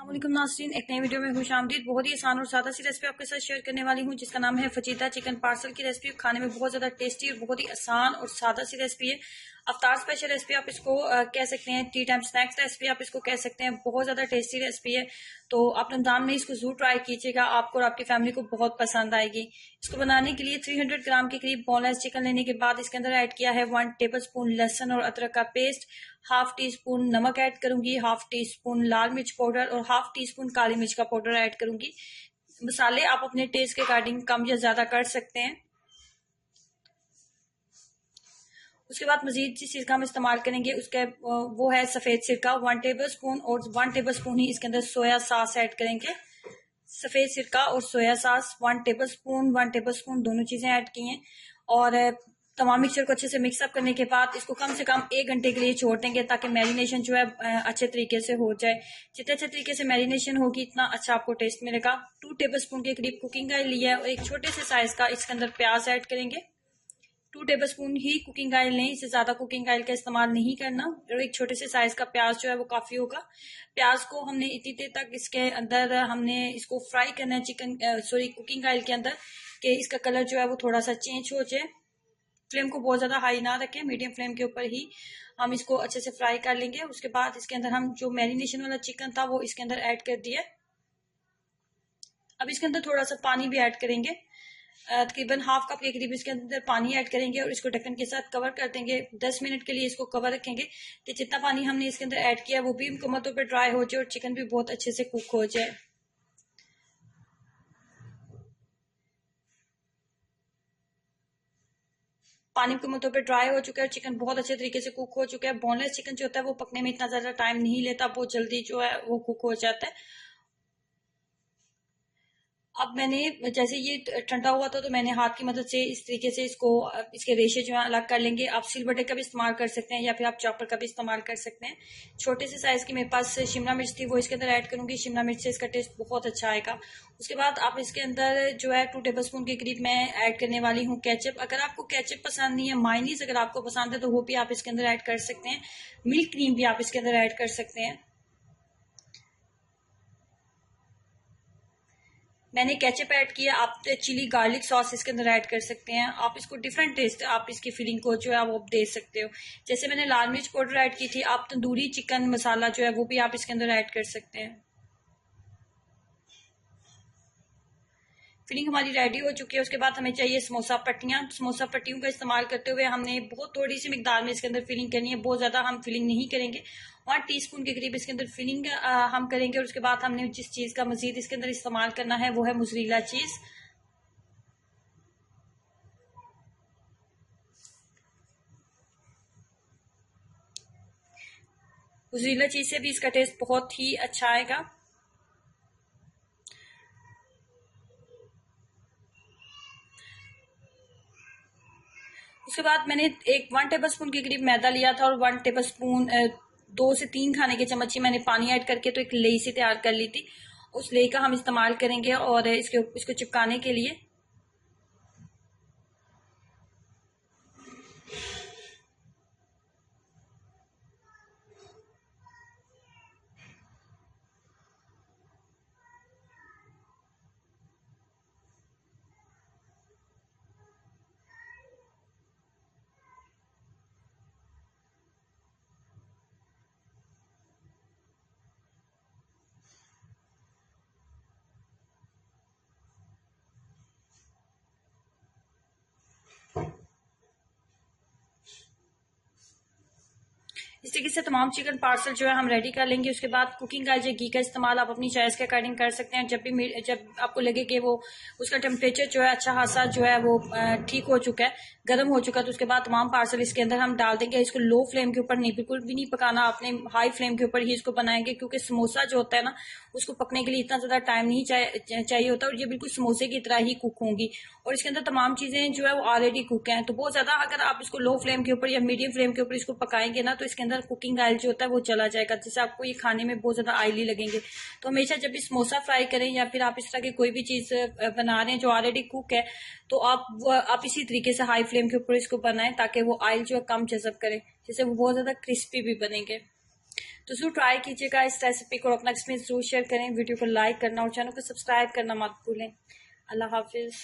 अस्सलामुअलैकुम नाज़रीन, एक नई वीडियो में खुशामदीद। बहुत ही आसान और सादा सी रेसिपी आपके साथ शेयर करने वाली हूँ जिसका नाम है फजीता चिकन पार्सल की रेसिपी। खाने में बहुत ज़्यादा टेस्टी और बहुत ही आसान और सादा सी रेसिपी है। अफ्तार स्पेशल रेसिपी आप इसको कह सकते हैं, टी टाइम स्नैक्स रेसिपी आप इसको कह सकते हैं। बहुत ज़्यादा टेस्टी रेसिपी है, तो आप रमज़ान में इसको ज़रूर ट्राई कीजिएगा, आपको और आपकी फैमिली को बहुत पसंद आएगी। इसको बनाने के लिए 300 ग्राम के करीब बोनलेस चिकन लेने के बाद इसके अंदर ऐड किया है 1 टेबल स्पून लहसुन और अदरक का पेस्ट, हाफ टी स्पून नमक ऐड करूंगी, हाफ टी स्पून लाल मिर्च पाउडर और हाफ टी स्पून काली मिर्च का पाउडर ऐड करूंगी। मसाले आप अपने टेस्ट के अकॉर्डिंग कम या ज्यादा कर सकते हैं। उसके बाद मजीद जिस चीज का हम इस्तेमाल करेंगे उसके वो है सफेद सिरका 1 टेबल स्पून, और 1 टेबल स्पून ही इसके अंदर सोया सॉस ऐड करेंगे। सफेद सिरका और सोया सॉस 1 टेबल स्पून दोनों चीजें ऐड की हैं। और तमाम मिक्सचर को अच्छे से मिक्सअप करने के बाद इसको कम से कम 1 घंटे के लिए छोड़ देंगे ताकि मैरिनेशन जो है अच्छे तरीके से हो जाए। जितने अच्छे तरीके से मैरिनेशन होगी इतना अच्छा आपको टेस्ट मिलेगा। 2 टेबल स्पून के करीब कुकिंग ऑयल लिया है और एक छोटे से साइज का इसके अंदर प्याज ऐड करेंगे। 2 टेबल स्पून ही कुकिंग ऑयल लें, इससे ज्यादा कुकिंग ऑयल का इस्तेमाल नहीं करना। और एक छोटे से साइज का प्याज जो है वो काफी होगा। प्याज को हमने इतनी देर तक इसके अंदर हमने इसको फ्राई करना है कुकिंग ऑयल के अंदर, कि इसका कलर जो है वो थोड़ा सा चेंज हो जाए। फ्लेम को बहुत ज्यादा हाई ना रखें, मीडियम फ्लेम के ऊपर ही हम इसको अच्छे से फ्राई कर लेंगे। उसके बाद इसके अंदर हम जो मैरिनेशन वाला चिकन था वो इसके अंदर ऐड कर दिया। अब इसके अंदर थोड़ा सा पानी भी ऐड करेंगे, तकरीबन हाफ कप के करीब इसके अंदर पानी ऐड करेंगे और इसको ढक्कन के साथ कवर कर देंगे। 10 मिनट के लिए इसको कवर रखेंगे कि जितना पानी हमने इसके अंदर ऐड किया वो भी मुकम्मल तौर पर ड्राई हो जाए और चिकन भी बहुत अच्छे से कुक हो जाए। पानी मुकम्मल तौर पर ड्राई हो चुका है और चिकन बहुत अच्छे तरीके से कुक हो चुका है। बोनलेस चिकन जो होता है वो पकने में इतना ज्यादा टाइम नहीं लेता, बहुत जल्दी जो है वो कुक हो जाता है। अब मैंने जैसे ये ठंडा हुआ था तो मैंने हाथ की मदद से इस तरीके से इसको इसके रेशे जो है अलग कर लेंगे। आप सिलबट्टे का भी इस्तेमाल कर सकते हैं या फिर आप चॉपर का भी इस्तेमाल कर सकते हैं। छोटे से साइज की मेरे पास शिमला मिर्च थी, वो इसके अंदर ऐड करूंगी। शिमला मिर्च से इसका टेस्ट बहुत अच्छा आएगा। उसके बाद आप इसके अंदर जो है 2 टेबल स्पून के करीब मैं ऐड करने वाली हूँ केचप। अगर आपको केचप पसंद नहीं है, मायोनीज अगर आपको पसंद है तो वो भी आप इसके अंदर ऐड कर सकते हैं। मिल्क क्रीम भी आप इसके अंदर ऐड कर सकते हैं। मैंने केचप ऐड किया, आप चिली गार्लिक सॉस इसके अंदर ऐड कर सकते हैं। आप इसको डिफरेंट टेस्ट आप इसकी फीलिंग को जो है वो दे सकते हो। जैसे मैंने लाल मिर्च पाउडर ऐड की थी, आप तंदूरी चिकन मसाला जो है वो भी आप इसके अंदर ऐड कर सकते हैं। फिलिंग हमारी रेडी हो चुकी है। उसके बाद हमें चाहिए समोसा पट्टियां। समोसा पट्टियों का इस्तेमाल करते हुए हमने बहुत थोड़ी सी मिकदार में इसके अंदर फिलिंग करनी है, बहुत ज्यादा हम फिलिंग नहीं करेंगे। 1 टीस्पून के करीब इसके अंदर फिलिंग हम करेंगे। और उसके बाद हमने जिस चीज का मजीद इसके अंदर इस्तेमाल करना है वो है मोज़रेला चीज। मोज़रेला चीज से भी इसका टेस्ट बहुत ही अच्छा आएगा। उसके बाद मैंने 1 टेबल स्पून के करीब मैदा लिया था और 1 टेबल स्पून 2 से 3 खाने के चम्मच ही मैंने पानी ऐड करके तो एक लेई सी तैयार कर ली थी। उस लेई का हम इस्तेमाल करेंगे और इसको चिपकाने के लिए। इस तरीके से तमाम चिकन पार्सल जो है हम रेडी कर लेंगे। उसके बाद कुकिंग ऑयल या घी का इस्तेमाल आप अपनी चॉइस के अकॉर्डिंग कर सकते हैं। जब आपको लगे कि वो उसका टेम्परेचर जो है अच्छा खासा जो है वो ठीक हो चुका है, गर्म हो चुका है, तो उसके बाद तमाम पार्सल इसके अंदर हम डाल देंगे। इसको लो फ्लेम के ऊपर नहीं, बिल्कुल भी नहीं पकाना, आपने हाई फ्लेम के ऊपर ही इसको बनाएंगे, क्योंकि समोसा जो होता है ना उसको पकने के लिए इतना ज्यादा टाइम नहीं चाहिए होता और ये बिल्कुल समोसे की तरह ही कुक होंगी। और इसके अंदर तमाम चीजें जो है वो ऑलरेडी कुक हैं, तो बहुत ज्यादा अगर आप इसको लो फ्लेम के ऊपर या मीडियम फ्लेम के ऊपर इसको पकाएंगे ना तो इसके अंदर कुकिंग ऑयल जो होता है वो चला जाएगा, जिससे आपको ये खाने में बहुत ज्यादा ऑयली लगेंगे। तो हमेशा जब भी समोसा फ्राई करें या फिर आप इस तरह की कोई भी चीज बना रहे हैं जो ऑलरेडी कुक है, तो आप इसी तरीके से हाई फ्लेम के ऊपर इसको बनाएं ताकि वो ऑयल जो है कम जज़ब करे, जिससे वो बहुत ज्यादा क्रिस्पी भी बनेंगे। तो जरूर ट्राई कीजिएगा इस रेसिपी को, अपना एक्सपीरियंस जरूर शेयर करें, वीडियो को लाइक करना और चैनल को सब्सक्राइब करना मत भूलें। अल्लाह हाफिज़।